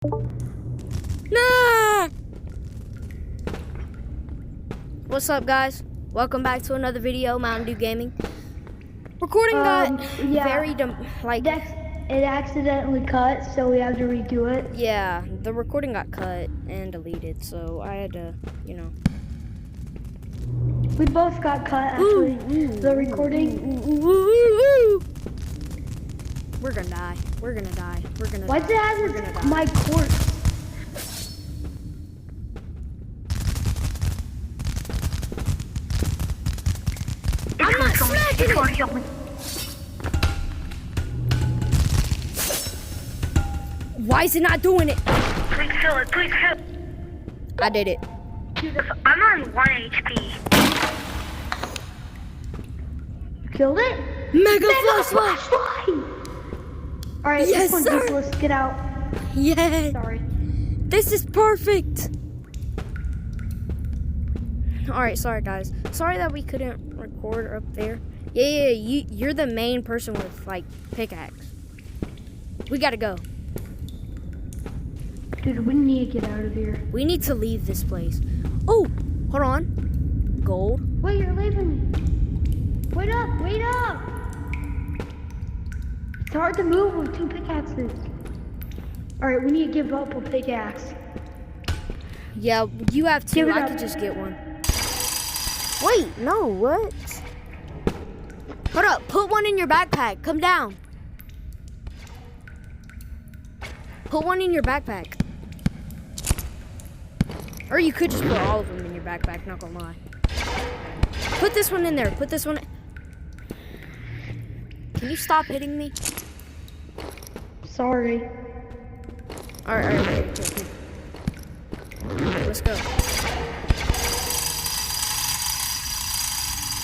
Nah! What's up, guys? Welcome back to another video, Mountain Dew Gaming. Recording got very it accidentally cut, so we have to redo it. Yeah, the recording got cut and deleted, so I had to, We both got cut, actually. The recording. We're gonna die. We're gonna die. We're gonna Why die. does it have my corpse? I'm not smacking it! Why is it not doing it? Please kill it, please kill it. I did it. I'm on 1 HP. Killed it? Mega flashlight! Alright, Yes, this one's sir. useless. Get out. Yes! Sorry. This is perfect! Alright, sorry guys. Sorry that we couldn't record up there. Yeah, you're the main person with, pickaxe. We gotta go. Dude, we need to get out of here. We need to leave this place. Oh, hold on. Gold. Wait, you're leaving me. Wait up, wait up! It's hard to move with 2 pickaxes. Alright, we need to give up a pickaxe. Yeah, you have Give two. it I up. could just get one. Wait, no, what? Hold up, put one in your backpack. Come down. Put one in your backpack. Or you could just put all of them in your backpack, not gonna lie. Put this one in there. Put this one in. Can you stop hitting me? Sorry. Alright, okay. Let's go.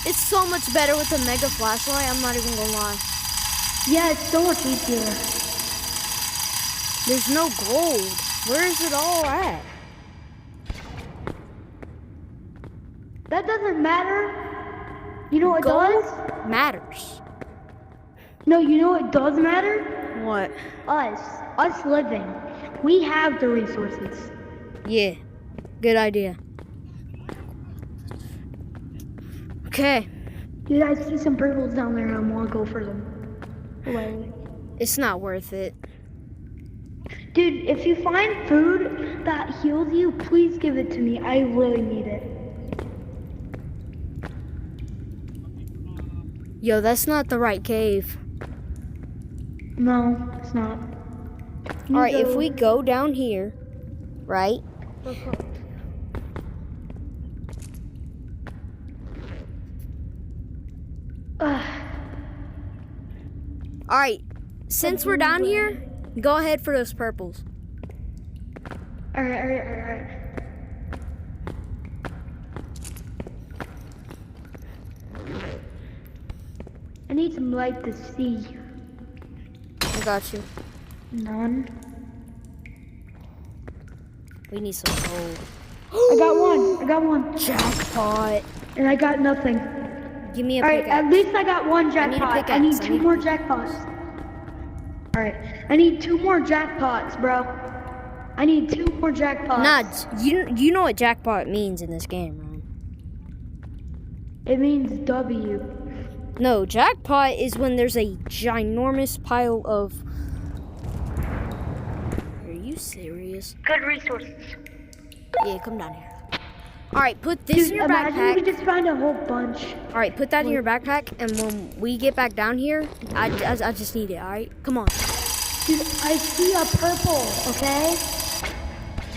It's so much better with the mega flashlight, I'm not even gonna lie. Yeah, it's so much easier. There's no gold. Where is it all at? That doesn't matter. You know what Gold does? matters. No, you know what does matter? What? Us living. We have the resources. Yeah, good idea. Okay, Dude, I see some purples down there and I want to go for them. Wait. it's not worth it. Dude, if you find food that heals you, please give it to me. I really need it. Yo, that's not the right cave. No, it's not. Alright, if we go down here, right? Alright, since we're down here, go ahead for those purples. Alright. I need some light to see. I got you. None. We need some gold. I got one. Jackpot. And I got nothing. Give me a Alright, pickaxe. at least I got one need a jackpot. I need pickaxe. I 2 need a more jackpots. Alright, I need 2 more jackpots, bro. I need 2 more jackpots. Nah, you know what jackpot means in this game, right? It means W. No, jackpot is when there's a ginormous pile of... Are you serious? Good resources. Yeah, come down here. Alright, put this Dude, in your imagine we backpack. just find a whole bunch. Alright, put that in your backpack, and when we get back down here, I just need it, alright? Come on. Dude, I see a purple, okay?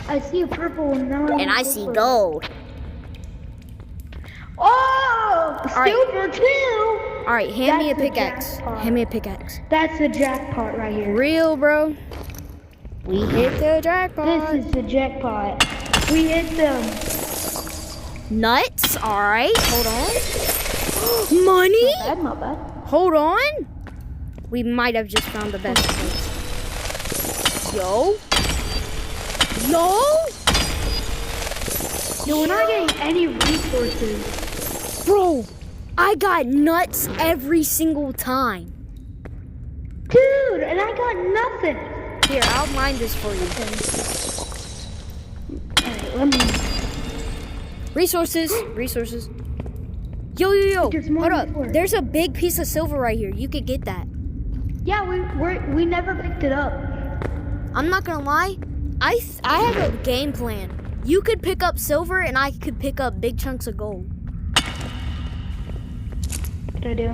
I see a purple and now And I see gold. Oh! Alright. Silver too! Alright, hand me a That's the pickaxe. jackpot. Hand me a pickaxe. That's the jackpot right here. Real, bro. We hit the jackpot. This is the jackpot. We hit them. Nuts. Alright, hold on. Money? Not bad. Hold on. We might have just found the best place. Yo. No, we're not getting any resources. Bro, I got nuts every single time. Dude, and I got nothing. Here, I'll mine this for you. Alright, let me. Resources. Yo. There's more Hold up. before. There's a big piece of silver right here. You could get that. Yeah, we never picked it up. I'm not gonna lie. I have a game plan. You could pick up silver, and I could pick up big chunks of gold. What did I do?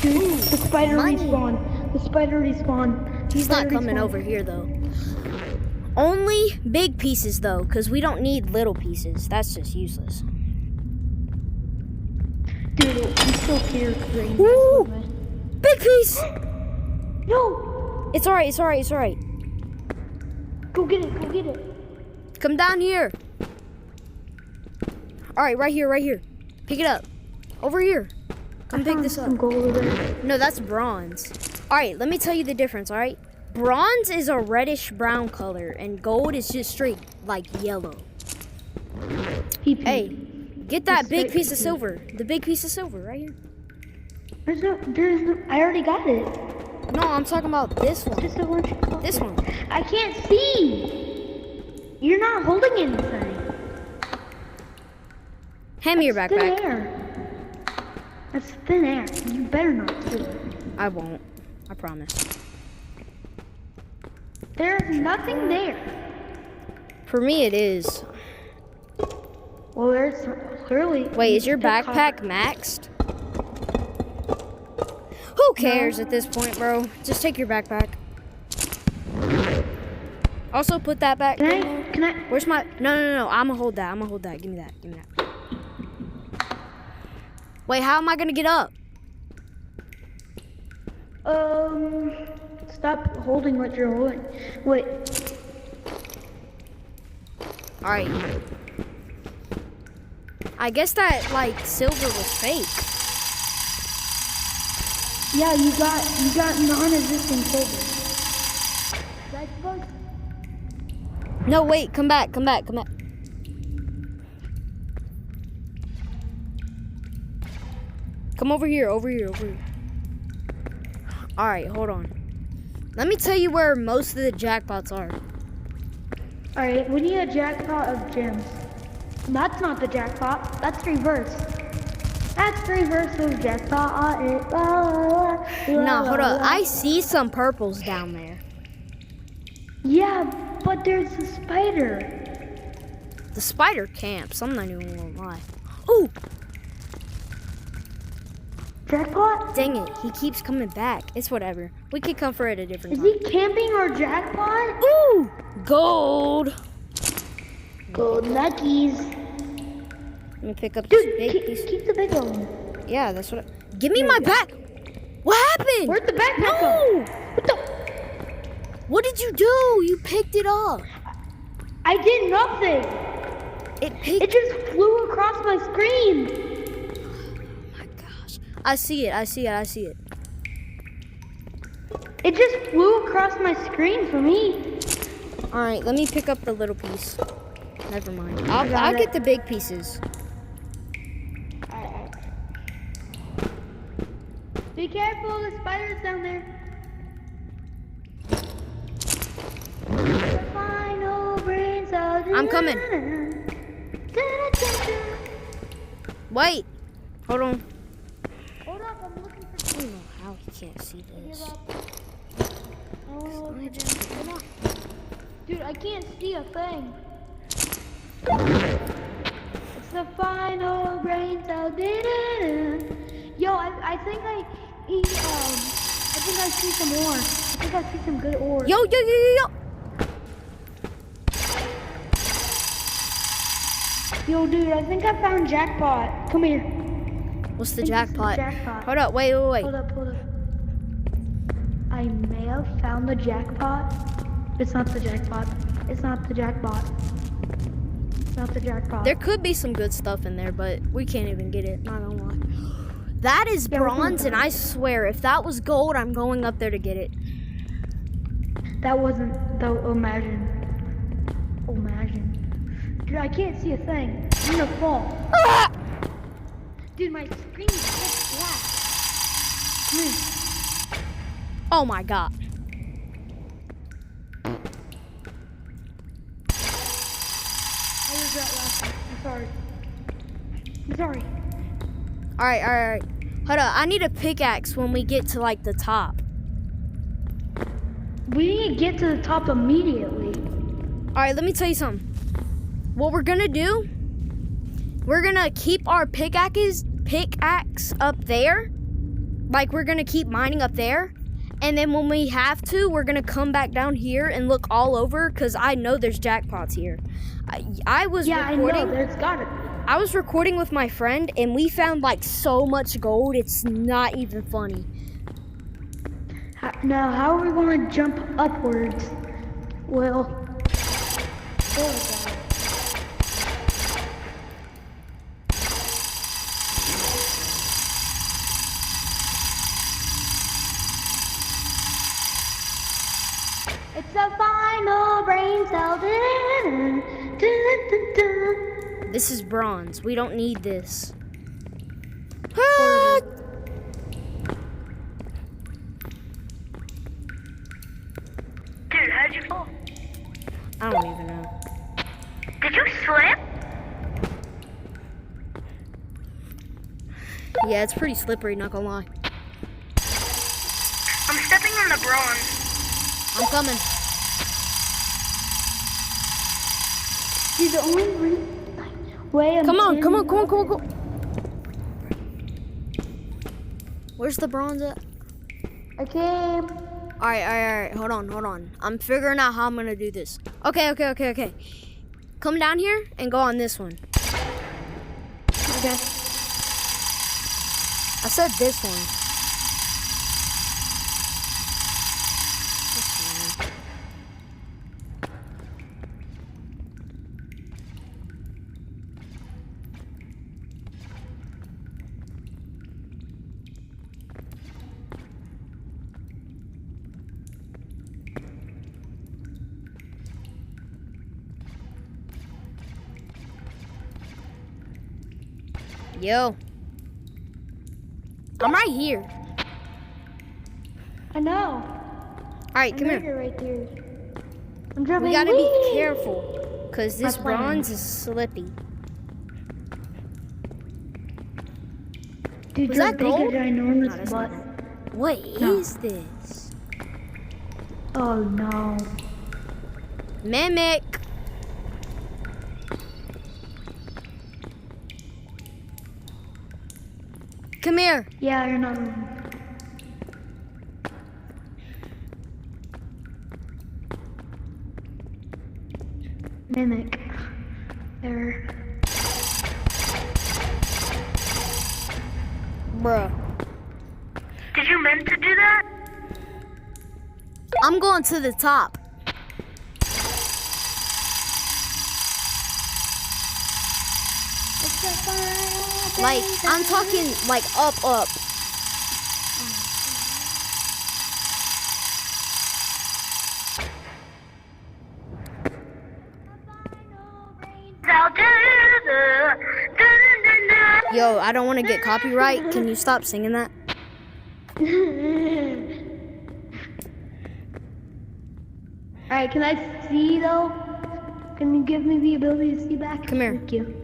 Dude, the spider money. respawned. He's not coming over here though. Only big pieces though, because we don't need little pieces. That's just useless. Dude, I'm still here. Woo! Big piece! No! It's alright. Go get it. Come down here. Alright, right here. Pick it up. Over here. Come pick this up. Some gold over there. No, that's bronze. Alright, let me tell you the difference, alright? Bronze is a reddish brown color, and gold is just straight, like, yellow. Hey, get that big piece of silver. The big piece of silver right here. There's no, I already got it. No, I'm talking about this one. Just a bunch of This one. I can't see. You're not holding anything. Hand me your Thin backpack. air. That's thin air. You better not do it. I won't. I promise. There's nothing there. For me, it is. Well, there's clearly. Wait, is your the backpack copper. maxed? Who cares at this point, bro? Just take your backpack. Also, put that back. Can I? Where's my? No. I'ma hold that. Give me that. Wait, how am I gonna get up? Stop holding what you're holding. Wait. All right. I guess that like silver was fake. Yeah, you got non-existing silver. That's supposed. No, wait. Come back. Come over here. All right, hold on. Let me tell you where most of the jackpots are. All right, we need a jackpot of gems. That's not the jackpot. That's reverse. That's reverse of jackpot. No, hold up. I see some purples down there. Yeah, but there's a spider. The spider camps. I'm not even gonna lie. Ooh, Jackpot? dang it. He keeps coming back. It's whatever. We could come for it a different Is time. he camping our jackpot? Ooh, gold. Gold nuggies. Let me pick up this Dude, big piece. keep the big one. Yeah, that's what. Give me my back. What happened? Where'd the backpack go? No. What the? What did you do? You picked it up. I did nothing. It picked. It just flew across my screen. Oh my gosh. I see it. It just flew across my screen for me. All right, let me pick up the little piece. Never mind. I'll got get it. the big pieces. Be careful, the spider's down there. The final brains of the I'm coming. Wait. Hold on. Hold up, I'm looking for. I don't know how he can't see this. Oh, hold on. Dude, I can't see a thing. It's the final brains of the. Yo, I think I see some ore. I think I see some good ore. Yo. Yo, dude, I think I found jackpot. Come here. What's the I think this is jackpot? jackpot. Hold up. Wait. Hold up. I may have found the jackpot. It's not the jackpot. There could be some good stuff in there, but we can't even get it. Not gonna lie. That is Yeah, we can bronze, and find I swear, if that was gold, I'm going up there to get it. That wasn't the imagine. Dude, I can't see a thing. I'm gonna fall. Ah! Dude, my screen is so black. Come here. Oh my god. was that last one. I'm sorry. I'm sorry. Alright. Hold up, I need a pickaxe when we get to like the top. We need to get to the top immediately. Alright, let me tell you something. What we're gonna do, we're gonna keep our pickaxe up there. Like, we're gonna keep mining up there. And then when we have to, we're gonna come back down here and look all over, because I know there's jackpots here. I was recording. I know, there's gotta be. I was recording with my friend, and we found like so much gold, it's not even funny. Now, how are we going to jump upwards? Well, it's the final brain cell. This is bronze. We don't need this. Dude, how'd you fall? I don't even know. Did you slip? Yeah, it's pretty slippery, not gonna lie. I'm stepping on the bronze. I'm coming. Dude, the only way I'm Come on. getting- Where's the bronze at? I came. Alright. Hold on. I'm figuring out how I'm gonna do this. Okay. Come down here and go on this one. Okay. I said this one. Yo. I'm right here. I know. Alright, come here. You're right there. I'm jumping. We gotta be Whee! careful, because this My plan. bronze is slippy. Dude, Was you're that big gold? ginormous No, that's butt. not. What No. is this? Oh no. Mimic. Come here. Yeah, you're not wrong. Mimic. There. Bruh. Did you meant to do that? I'm going to the top. Like, I'm talking like up. Yo, I don't want to get copyright. Can you stop singing that? Alright, can I see though? Can you give me the ability to see back? Come here. Thank you.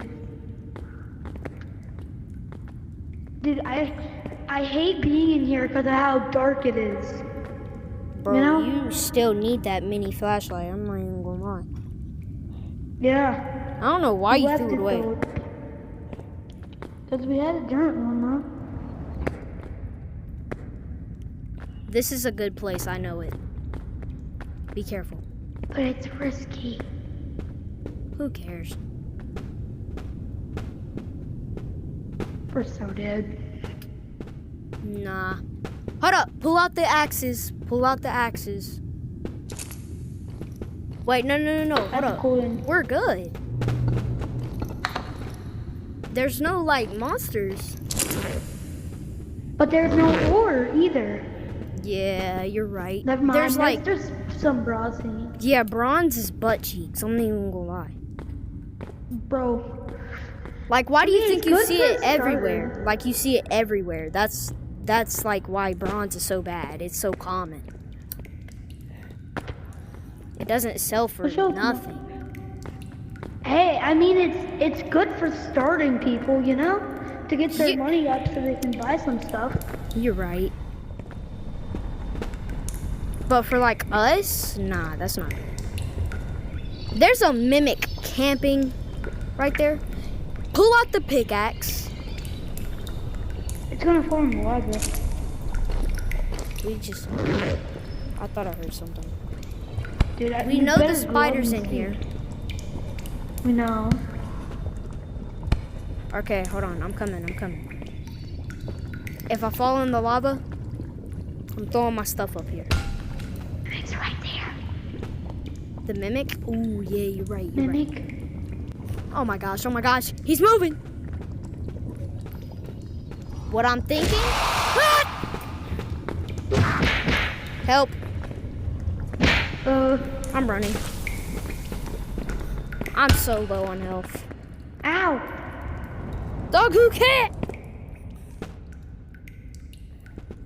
Dude, I hate being in here because of how dark it is. Bro, You know? you still need that mini flashlight. I'm not even gonna lie. Yeah. I don't know why you left threw it away. Because we had a giant one, though. This is a good place. I know it. Be careful. But it's risky. Who cares? We're so dead. Nah. Hold up. Pull out the axes. Wait, no. Hold That's up. cool. And We're good. There's no, like, monsters. but there's no ore either. Yeah, you're right. Never mind. There's, like, just some bras in it. yeah, bronze is butt cheeks. I'm not even gonna lie. Bro. Like, why do you Yeah, think it's you good see for a it everywhere? starter. Like, you see it everywhere. That's like why bronze is so bad. It's so common. It doesn't sell for Sure. nothing. Hey, I mean, it's good for starting people, you know? To get their Ye- money up so they can buy some stuff. You're right. But for like us, nah, that's not good. There's a mimic camping right there. Pull out the pickaxe. It's gonna fall in the lava. I thought I heard something. Dude, We you know better the go spider's up in and here. see. We know. Okay, hold on. I'm coming. If I fall in the lava, I'm throwing my stuff up here. It's right there. The mimic? Ooh, yeah, you're right. Mimic. Oh my gosh, he's moving. What I'm thinking? Ah! Help, I'm running. I'm so low on health. Ow. Dog who can't?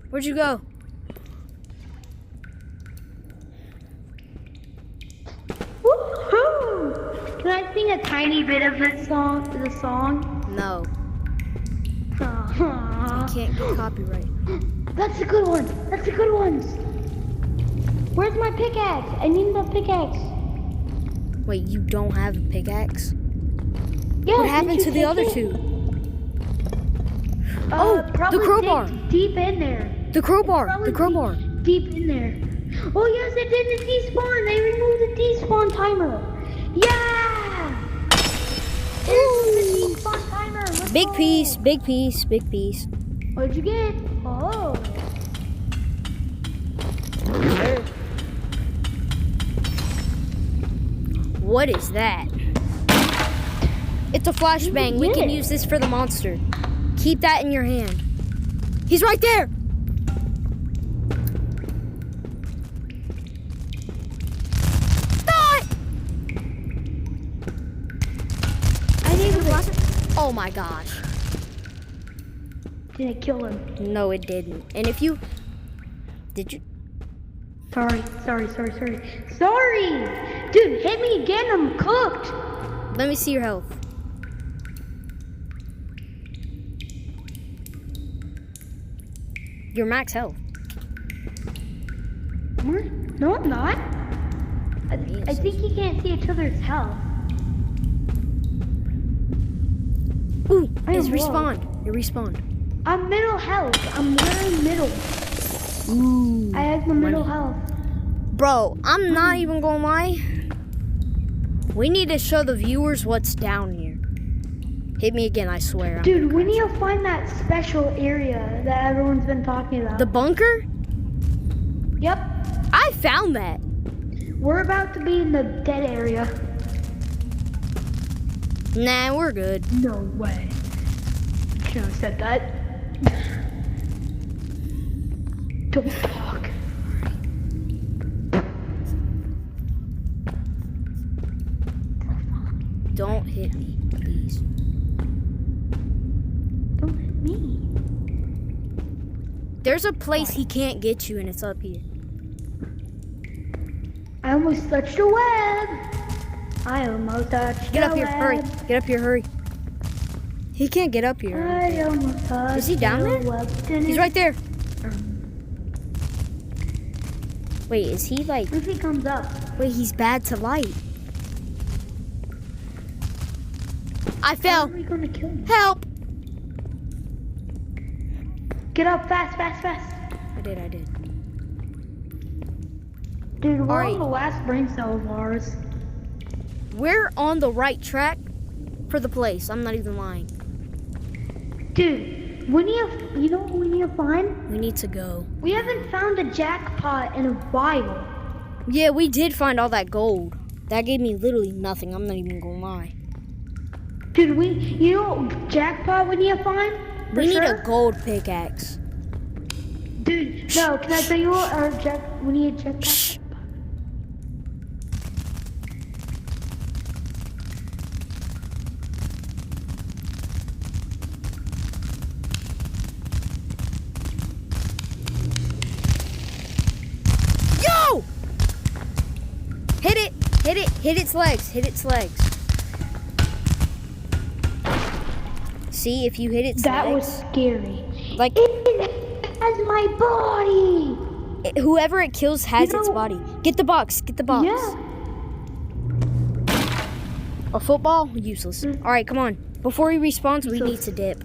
Where'd you go? Woohoo! Can I sing a tiny bit of the song? No, I Aw. can't get copyright. That's a good one. That's a good one. Where's my pickaxe? I need the pickaxe. Wait, you don't have a pickaxe? Yeah, What didn't happened you to the take other it? two? Oh, Probably the crowbar. Deep in there. The crowbar. Probably The crowbar. Deep in there. Oh yes, it did the despawn. They removed the despawn timer. Yeah! They removed the despawn timer. Let's Big go. piece. Big piece. Big piece. What'd you get? Oh. What is that? It's a flashbang. We can Yeah. use this for the monster. Keep that in your hand. He's right there. Die! I need to. Oh my gosh. Did I kill him? No, it didn't. And if you... Did you... Sorry. Sorry! Dude, hit me again, I'm cooked! Let me see your health. Your max health. What? No, I'm not. I think you can't see each other's health. Ooh, I it's am low. respawned. It respawned. I'm middle health. I'm wearing middle. Ooh. I have the middle health. Bro, I'm not even gonna lie. We need to show the viewers what's down here. Hit me again, I swear. I'm Dude, gonna we crash. need to find that special area that everyone's been talking about. The bunker? Yep. I found that. We're about to be in the dead area. Nah, we're good. No way. Shouldn't have said that. Don't talk. Don't hit me, please. Don't hit me. There's a place he can't get you, and it's up here. I almost touched a web. I almost touched Get a up here, hurry. web. Get up here, hurry. He can't get up here. I almost touched Is he down a there? web. He's right there. Wait, is he like... If he comes up. Wait, he's bad to light. I How fell. are we gonna kill him? Help! Get up fast. I did. Dude, we're Alright. on the last brain cell of ours. We're on the right track for the place. I'm not even lying. Dude, you know what we need to find? We need to go. We haven't found a jackpot in a while. Yeah, we did find all that gold. That gave me literally nothing. I'm not even gonna lie. Dude, you know jackpot we need to find? For We need sure? a gold pickaxe. Dude, no, can I tell you what we need a jackpot? Shh. Yo! Hit its legs. See, if you hit its That was legs, scary. like It has my body. whoever it kills has You its know- body. Get the box. Get the box. Yeah. A football? Useless. All right, come on. Before he respawns, we need to dip.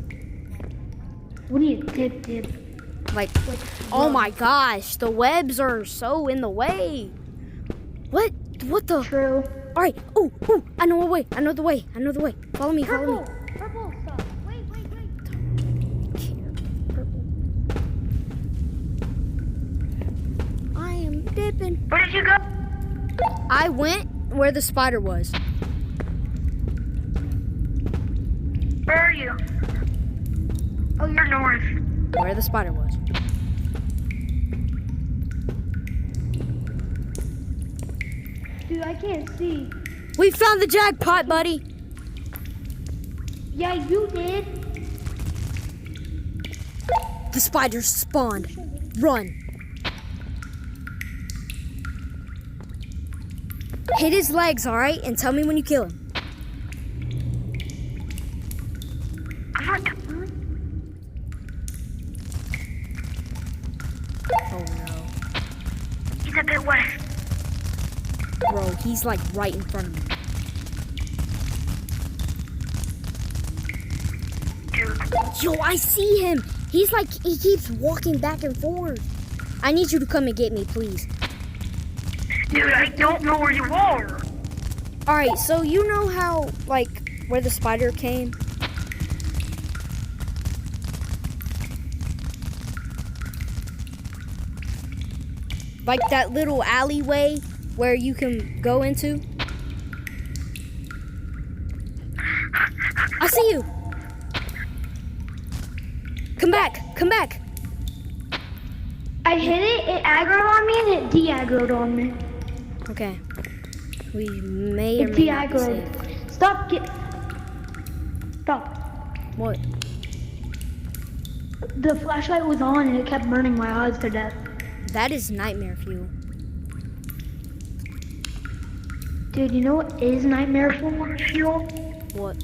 We need to dip. Like, oh my gosh, the webs are so in the way. What? What the? True. All right. Oh, I know a way. I know the way. I know the way. Follow me. Follow me. Purple stuff. Wait. Purple. I am dipping. Where did you go? I went where the spider was. Where are you? Oh, you're north. Where the spider was. Dude, I can't see. We found the jackpot, buddy. Yeah, you did. The spider spawned. Run. Hit his legs, all right? And tell me when you kill him. I'm not. Oh, no. He's a bit west. Bro, he's like right in front of me. Dude. Yo, I see him. He's like, he keeps walking back and forth. I need you to come and get me, please. Dude, I don't know where you are. All right, so you know how, like, where the spider came? Like that little alleyway where you can go into? I see you. Come back, come back. I hit it aggroed on me, and it de-aggroed on me. Okay. We may or It may not be safe. de-aggroed. Stop. What? The flashlight was on, and it kept burning my eyes to death. That is nightmare fuel. Dude, you know what is nightmare fuel? What?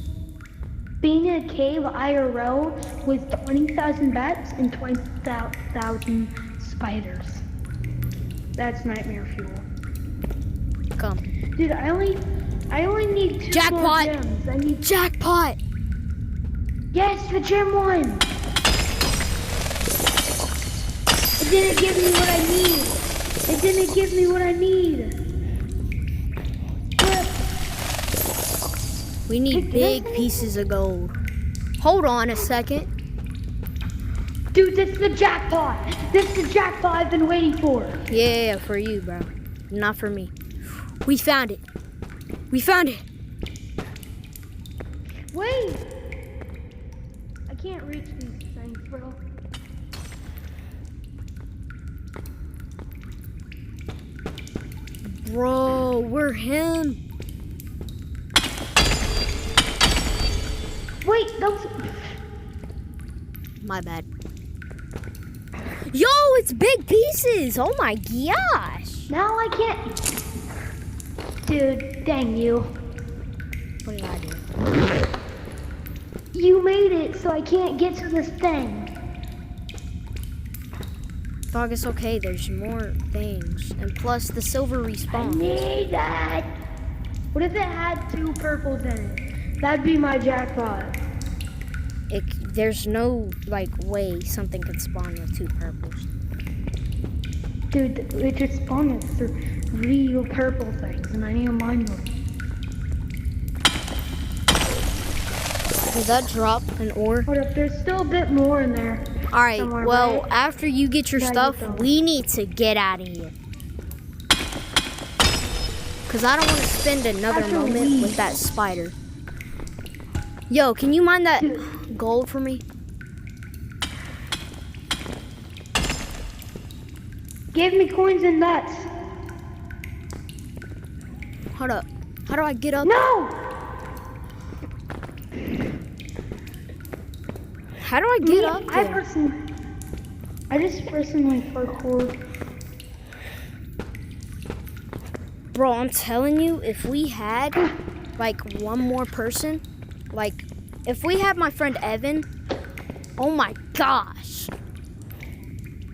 Being in a cave IRL with 20,000 bats and 20,000 spiders. That's nightmare fuel. Come. Dude, I only need 2 Jackpot! more gems. I need. Jackpot! Yes, the gem one. It didn't give me what I need. It didn't give me what I need. We need big pieces of gold. Hold on a second. Dude, this is the jackpot. This is the jackpot I've been waiting for. Yeah, for you, bro. Not for me. We found it. We found it. Wait. I can't reach these things, bro. Bro, we're him. Wait, those. My bad. Yo, it's big pieces. Oh my gosh. Now I can't. Dude, dang you. What did I do? You made it so I can't get to this thing. Dog, it's okay. There's more things. And plus, the silver I respawns. need that. What if it had 2 purples in it? That'd be my jackpot. There's no, like, way something can spawn with 2 purples. Dude, it just spawned with 3 purple things, and I need to mine them. Did that drop an ore? Hold up, there's still a bit more in there. All right, Somewhere, well, right? after you get your Gotta stuff, get those. we need to get out of here. Because I don't want to spend another After moment we- with that spider. Yo, can you mine that gold for me? Give me coins and nuts. Hold up. How do I get up? No! How do I get up I there? just personally parkour. Bro, I'm telling you, if we had, like, one more person, like, If we had my friend Evan, oh my gosh.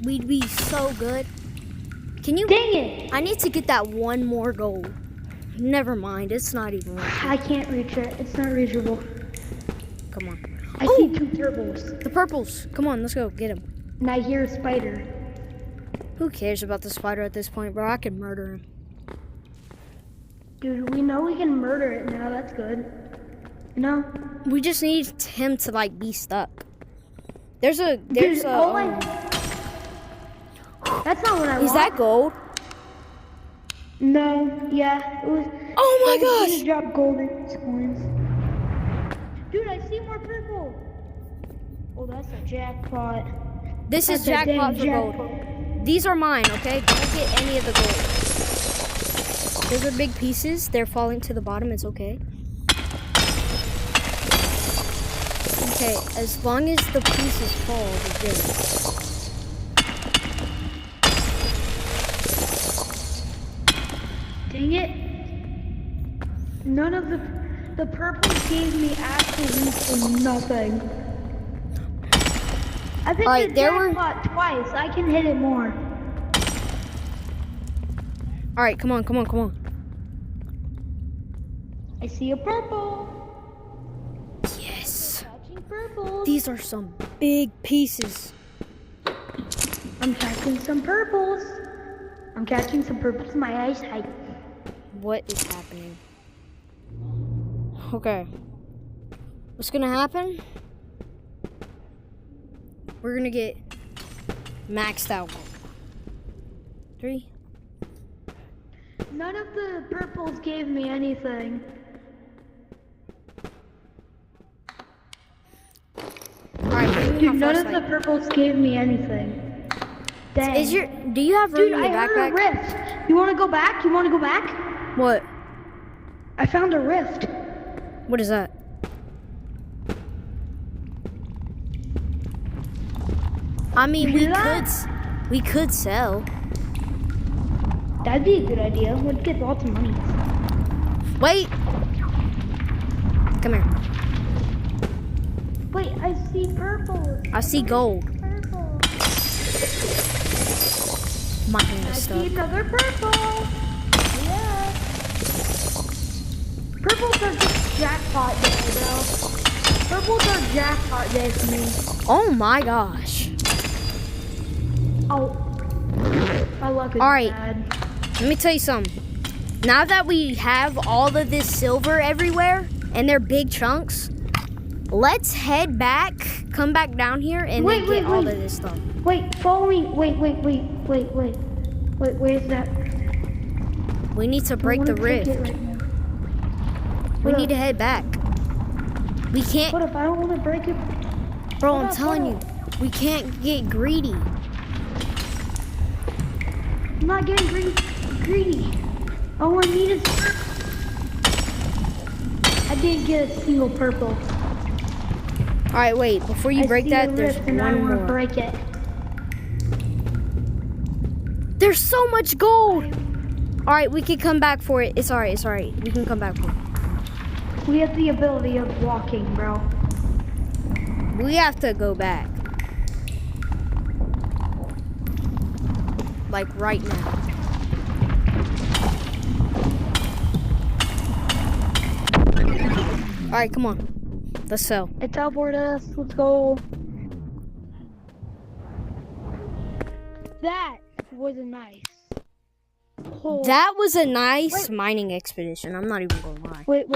We'd be so good. Can you? Dang it! I need to get that one more gold. Never mind, it's not even right. I can't reach it. It's not reachable. Come on. I see 2 turbos. The purples. Come on, let's go get him. And I hear a spider. Who cares about the spider at this point, bro? I can murder him. Dude, we know we can murder it now. That's good. You know? We just need him to like be stuck. There's a. That's not what I want. Is that gold? No. Yeah. It was. Oh my I was gosh! gonna drop golden coins. Dude, I see more purple. Oh, that's a jackpot. This is That's a jackpot dang for gold. jackpot. These are mine, okay? Don't get any of the gold. Those are big pieces. They're falling to the bottom. It's okay. Okay, as long as the pieces fall, we're good. Dang it. None of the purple gave me absolutely nothing. I think Alright, the there were- jackpot twice. I can hit it more. All right, come on, come on, come on. I see a purple. Yes. Catching purples. These are some big pieces. I'm catching some purples. I'm catching some purples in my eyesight. What is happening? Okay. What's gonna happen? We're gonna get maxed out. 3. None of the purples gave me anything. Alright, bring me Dude, my none of the flashlight. purples gave me anything. Dang. Do you have room Dude, in I your heard a backpack? rift. You wanna go back? You wanna go back? What? I found a rift. What is that? I mean, You hear that? we could sell. That'd be a good idea. We'd get lots of money. Wait. Come here. Wait, I see purple. I see gold. Purple. My hand I is see stuck. another purple. Yeah. Purples are just jackpot day, bro. Purples are jackpot day for me. Oh my gosh. Oh. My luck is All right. bad. Let me tell you something. Now that we have all of this silver everywhere and they're big chunks, let's head back, come back down here, and then get all of this stuff. Wait, follow me. Wait, where's that? We need to break the rift. We need to head back. We can't, What if I don't want to break it? bro, Hold I'm up, telling you, hold we can't get greedy. I'm not getting greedy. All I need is. I didn't get a single purple. All right, wait, before you break I see that, a there's rift and I one want to more. break it. There's so much gold. All right, we can come back for it. It's all right, it's all right. We can come back for it. We have the ability of walking, bro. We have to go back. Like right now. All right, come on. Let's sell. It teleported us. Let's go. That was nice. Oh. That was a nice mining expedition. I'm not even gonna lie. Wait.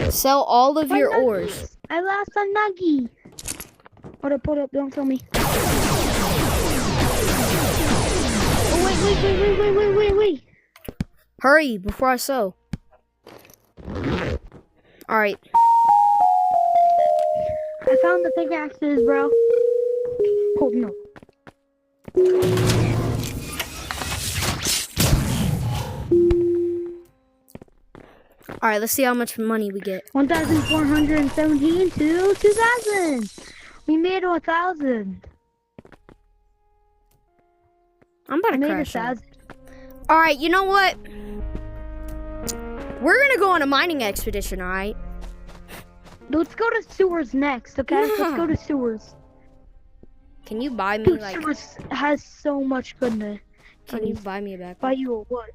Sell all of your ores. I lost a nuggie. Hold up, don't tell me. Oh, wait. Hurry before I sell. All right. I found the pickaxes, bro. Oh, no. All right, let's see how much money we get. 1,417 to 2,000. We made 1,000. I'm about I to made crash out. 1,000. All right, you know what? We're gonna go on a mining expedition, all right? Let's go to sewers next, okay? No. Let's go to sewers. Can you buy me Dude, like? sewers has so much goodness. Can you buy me a backpack? Buy you a what?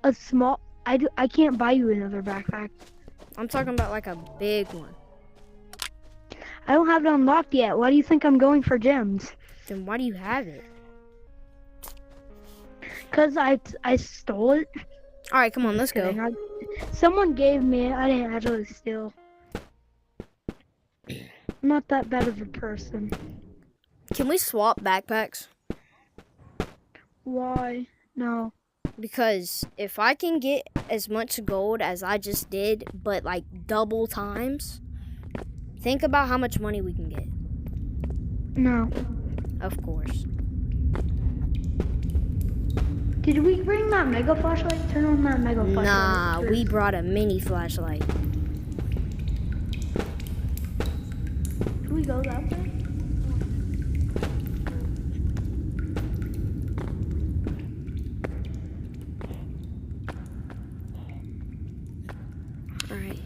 A small. I can't buy you another backpack. I'm talking about like a big one. I don't have it unlocked yet. Why do you think I'm going for gems? Then why do you have it? Cause I stole it. All right, come on, let's go. Someone gave me it. I didn't actually steal. I'm not that bad of a person. Can we swap backpacks? Why? No. Because if I can get as much gold as I just did, but like double times, think about how much money we can get. No. Of course. Did we bring that mega flashlight? Turn on that mega flashlight. Nah, first. we brought a mini flashlight. Can we go that way? All right.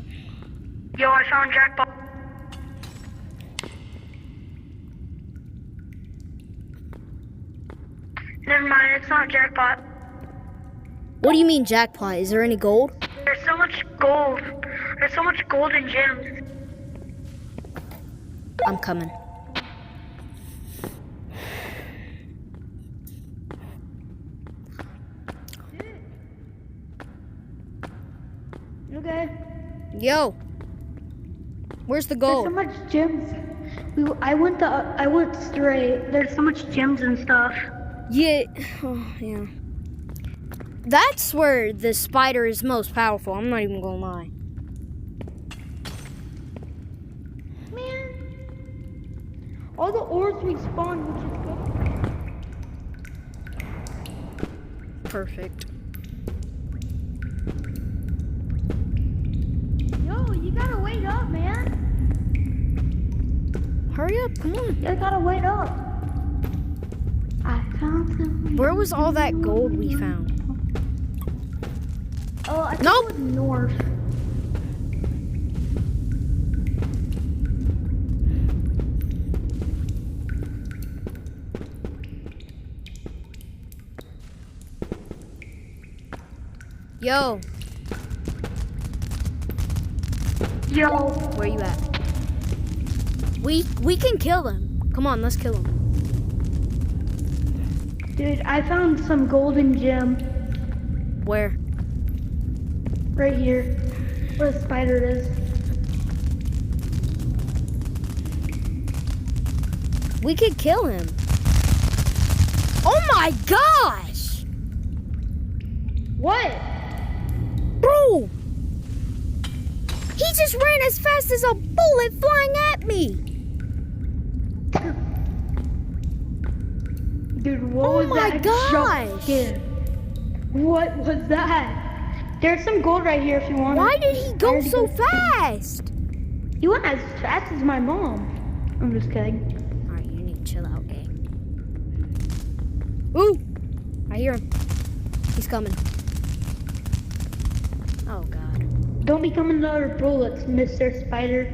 Yo, I found jackpot. Never mind, it's not jackpot. What do you mean jackpot? Is there any gold? There's so much gold. There's so much gold and gems. I'm coming. Okay. Yo, where's the There's so gold? much gems. I went straight. There's so much gems and stuff. Yeah, oh, yeah. That's where the spider is most powerful. I'm not even gonna lie. Man. All the ores respawn, which is good. Perfect. Yo, you gotta wait up, man. Hurry up, come on. You gotta wait up. I found some. Where was all that gold we found? Oh, I think Nope. it was north. Yo, Yo, where you at? We can kill him. Come on, let's kill him. dude, I found some golden gem Where? right here, where the spider is. We could kill him. Oh my gosh! What? Bro! He just ran as fast as a bullet flying at me! Dude, what Oh was my that? gosh. Jump scare? What was that? There's some gold right here if you want. Why did he go already so got- fast? He went as fast as my mom. I'm just kidding. Alright, you need to chill out, gang. Ooh! I hear him. He's coming. Oh god. Don't become another bullets, Mr. Spider.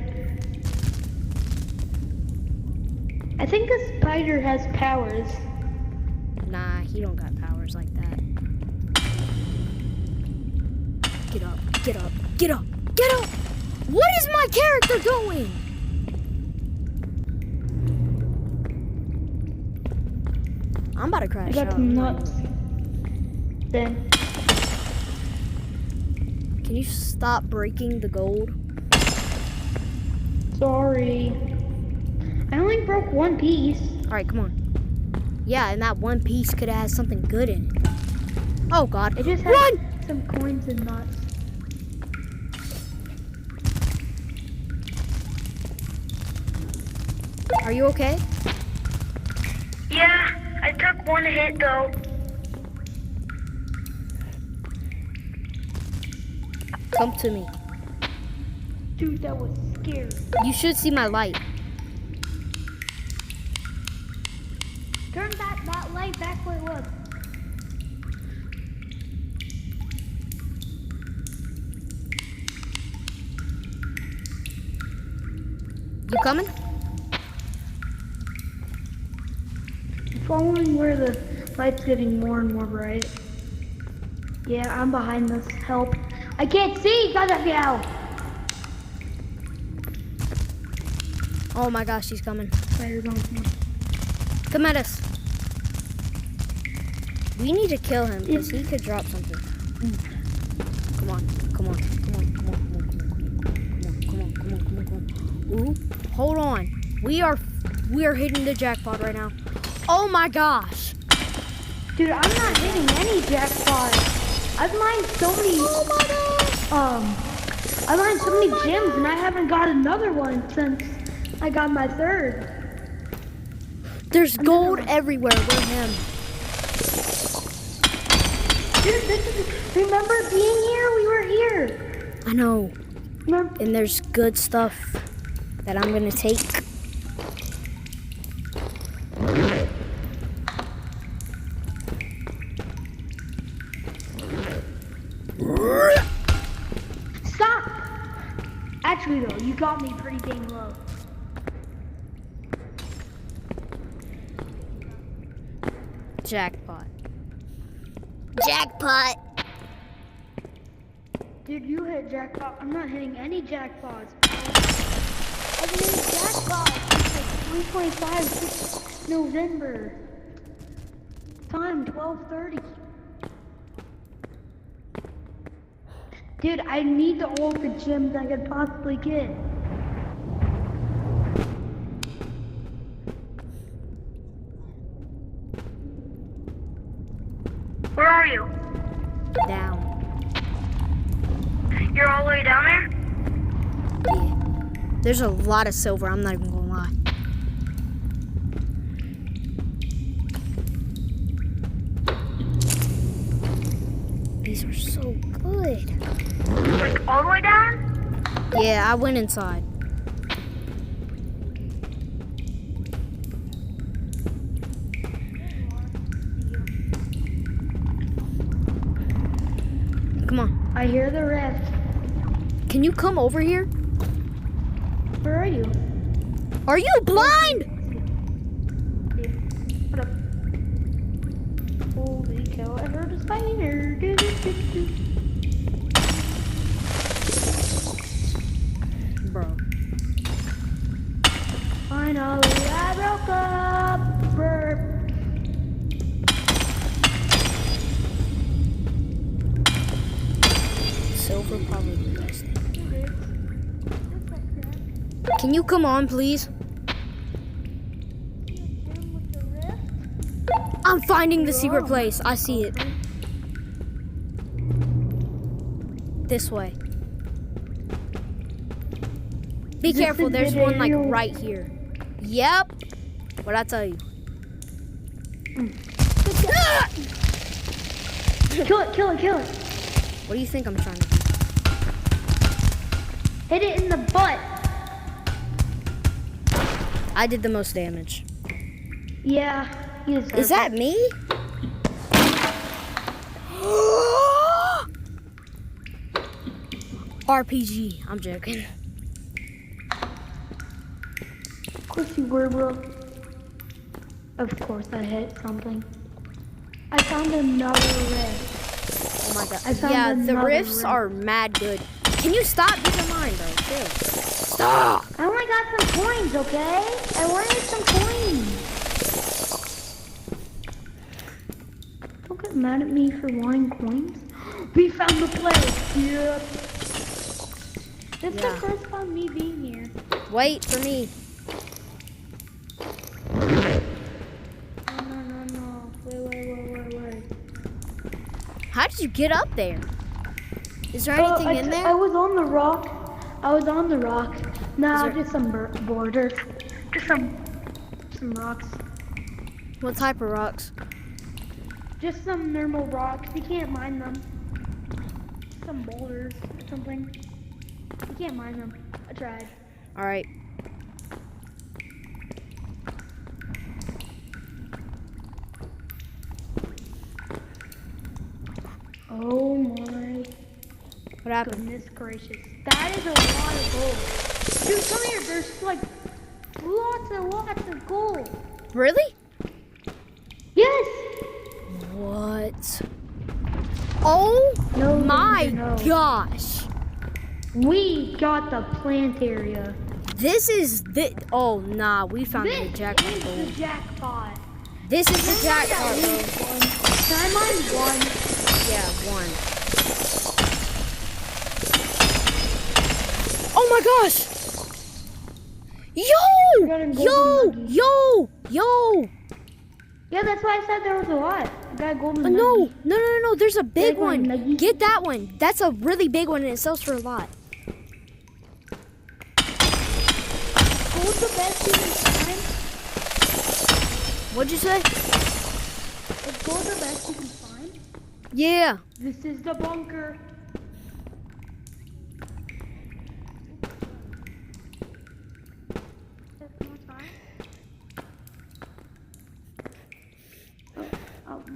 I think the spider has powers. Nah, he don't got powers like that. Get up, get up, get up, get up! What is my character doing? I'm about to I crash got out. some nuts. Then. Can you stop breaking the gold? Sorry. I only broke one piece. Alright, come on. Yeah, and that one piece could have had something good in it. Oh god. I just had Run! some coins and nuts. Are you okay? Yeah, I took one hit though. Come to me. Dude, that was scary. You should see my light. Turn that light back where it was. coming? Following where the light's getting more and more bright. Yeah, I'm behind this. Help. I can't see! Gotta get out! Oh my gosh, he's coming. Spider's on me. Come at us. We need to kill him because he could drop something. Come on, come on, come on, come on, come on, come on, come on, come on, come on, come on. Ooh, hold on. We are hitting the jackpot right now. Oh my gosh. Dude, I'm not hitting any jackpots. I've mined so many. Oh my gosh. I mined so many gems and I haven't got another one since I got my third. There's gold everywhere with him. Dude, remember being here? We were here. I know. Remember? And there's good stuff that I'm gonna take. Stop! Actually though, you got me pretty dang low. Jackpot. Jackpot. Dude, you hit jackpot. I'm not hitting any jackpots. I've been hitting jackpots since like 3.5 since November. Time 12:30. Dude, I need all the gems I could possibly get. Where are you? Down. You're all the way down there? Yeah. There's a lot of silver, I'm not even gonna lie. These are so good. Like all the way down? Yeah, I went inside. Come on. I hear the rift. Can you come over here? Where are you? Are you blind? What up? Holy cow, I heard a spider. Do, do, do, do. Bro. Finally, I broke up. Burp. Silver probably the best thing. Can you come on, please? I'm finding the secret place. I see it. This way. Be careful, there's one like right here. Yep. What'd I tell you? Kill it, kill it, kill it. What do you think I'm trying to do? Hit it in the butt. I did the most damage. Yeah, you deserve Is that me? RPG. I'm joking. Of course you were, bro. Of course I hit something. I found another rift. Oh my god. I found Yeah, the another rifts rift. are mad good. Can you stop? These are mine, bro. Chill. Stop. I only got some coins, okay? I wanted some coins. Don't get mad at me for wanting coins. We found the place. Yep. This is Yeah. the first time me being here. Wait for me. No. Wait. How did you get up there? Is there anything in I there? was on the rock. Nah, Is there- just some borders. Just some rocks. What type of rocks? Just some normal rocks. You can't mine them. Some boulders or something. You can't mine them. I tried. All right. Oh my What happened? goodness gracious. That is a lot of gold. Dude, come here. There's like lots of gold. Really? Yes. What? Oh No, my no. gosh. We got the plant area. This is the. Oh, nah. We found This the is jackpot. the jackpot. This is the jackpot, bro. Can I mine one? Yeah, one. Oh my gosh! Running Yo! golden Yo! nuggies. Yo! Yeah, that's why I said there was a lot. I got golden No! nuggies. No! There's a big Big one, one. nuggies. Get that one. That's a really big one and it sells for a lot. Gold's the best you can find. What'd you say? Is gold the best you can find? Yeah. This is the bunker.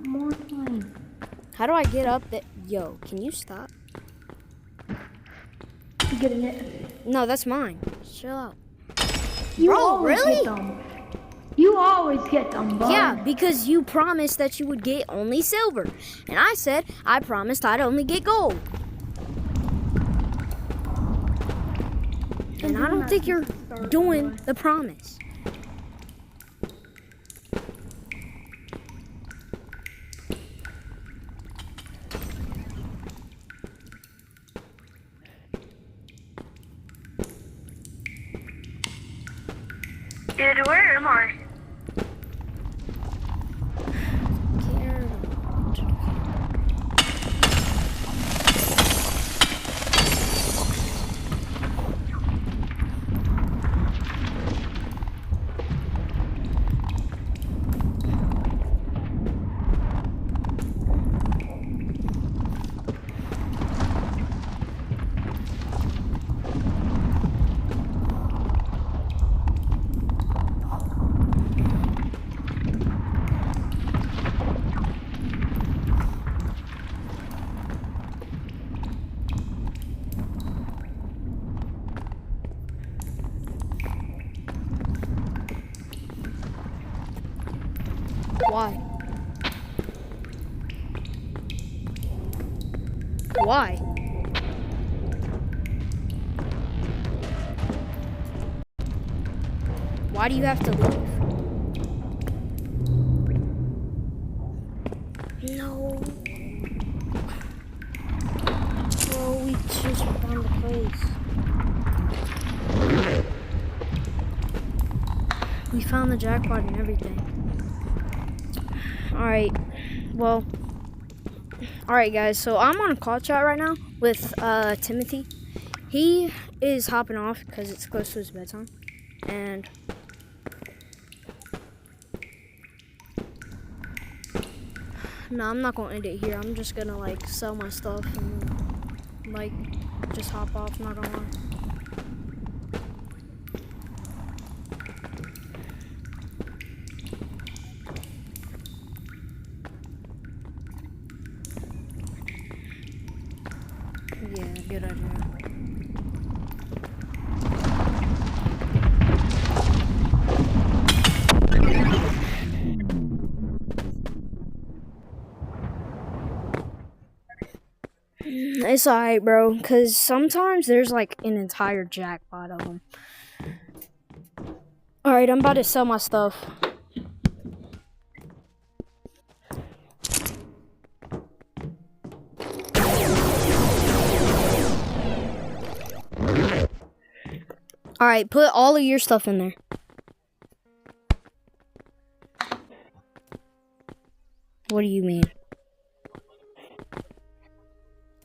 More time. How do I get up there? Yo, can you stop? You getting it? No, that's mine. Chill out. You Bro, always really? get them. You always get them, bud. Yeah, because you promised that you would get only silver. And I said I promised I'd only get gold. And I don't think you're doing the promise. Dude, where am I? Why? Why? Why do you have to leave? No. Bro, we just found the place. We found the jackpot and everything. Alright, well, alright guys, so I'm on a call chat right now with Timothy. He is hopping off because it's close to his bedtime, and no, I'm not gonna end it here. I'm just gonna like sell my stuff and like just hop off, not gonna lie. Yeah, good idea. It's alright, bro, because sometimes there's like an entire jackpot of them. Alright, I'm about to sell my stuff. Alright, put all of your stuff in there. What do you mean?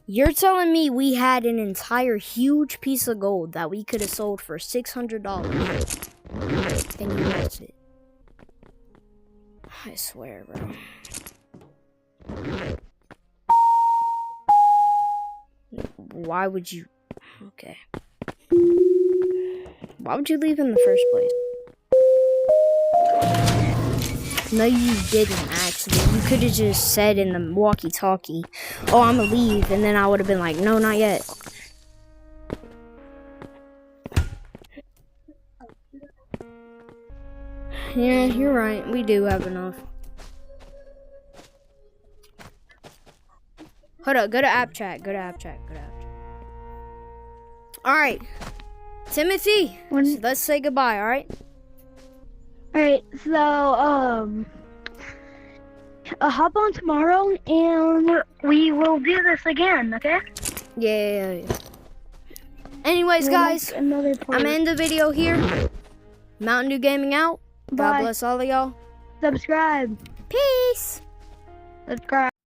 You're telling me we had an entire huge piece of gold that we could have sold for $600 and you lost it. I swear, bro. Why would you... Okay. Why would you leave in the first place? No, you didn't, actually. You could have just said in the walkie-talkie, oh, I'm gonna leave, and then I would have been like, no, not yet. Yeah, you're right. We do have enough. Hold up. Go to app chat. All right. Timothy, let's say goodbye, all right? Alright, so, hop on tomorrow and we will do this again, okay? Yeah. Anyways, We'll guys, make another part. I'm gonna end the video here. Mountain Dew Gaming out. God Bye. bless all of y'all. Subscribe. Peace. Subscribe.